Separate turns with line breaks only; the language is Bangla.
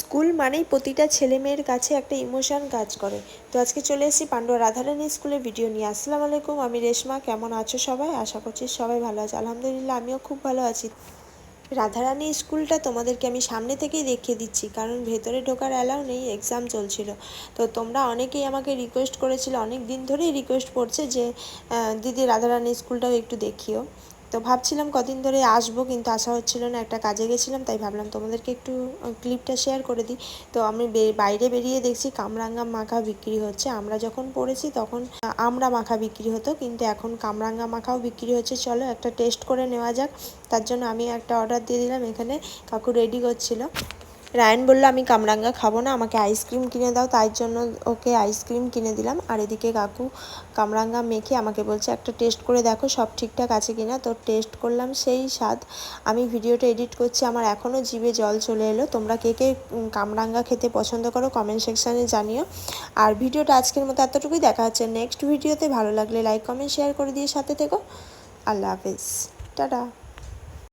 স্কুল মানেই প্রতিটা ছেলে মেয়ের কাছে একটা ইমোশন কাজ করে। তো আজকে চলে এসেছি পান্ডুয়া রাধারানী স্কুলের ভিডিও নিয়ে। আসসালামু আলাইকুম, আমি রেশমা। কেমন আছো সবাই? আশা করছি সবাই ভালো আছে। আলহামদুলিল্লাহ, আমিও খুব ভালো আছি। রাধারানী স্কুলটা তোমাদেরকে আমি সামনে থেকেই দেখিয়ে দিচ্ছি, কারণ ভেতরে ঢোকার অ্যালাউ নেই, এক্সাম চলছিল। তো তোমরা অনেকেই আমাকে রিকোয়েস্ট করেছিল, অনেক দিন ধরেই রিকোয়েস্ট করছে যে দিদি রাধারানী স্কুলটাও একটু দেখিও। তো ভাবছিলাম কদিন ধরে আসবো, কিন্তু আসা হচ্ছিল না, একটা কাজে গেছিলাম, তাই ভাবলাম তোমাদেরকে একটু ক্লিপটা শেয়ার করে দিই। তো আমি বাইরে বেরিয়ে দেখছি কামরাঙ্গা মাখা বিক্রি হচ্ছে। আমরা যখন পড়েছি তখন আমরা মাখা বিক্রি হতো, কিন্তু এখন কামরাঙ্গা মাখাও বিক্রি হচ্ছে। চলো একটা টেস্ট করে নেওয়া যাক। তার জন্য আমি একটা অর্ডার দিয়ে দিলাম। এখানে কাকু রেডি করছিল। রায়ন বললো আমি কামরাঙ্গা খাবো না, আমাকে আইসক্রিম কিনে দাও, তাই জন্য ওকে আইসক্রিম কিনে দিলাম। আর এদিকে কাকু কামরাঙ্গা মেখে আমাকে বলছে একটা টেস্ট করে দেখো সব ঠিকঠাক আছে কিনা। তো টেস্ট করলাম, সেই স্বাদ। আমি ভিডিওটা এডিট করছি, আমার এখনও জিভে জল চলে এলো। তোমরা কে কে কামরাঙ্গা খেতে পছন্দ করো কমেন্ট সেকশানে জানিও। আর ভিডিওটা আজকের মতো এতটুকুই। দেখা হচ্ছে নেক্সট ভিডিওতে। ভালো লাগলে লাইক কমেন্ট শেয়ার করে দিয়ে সাথে থেকো। আল্লাহ হাফেজ, টাটা।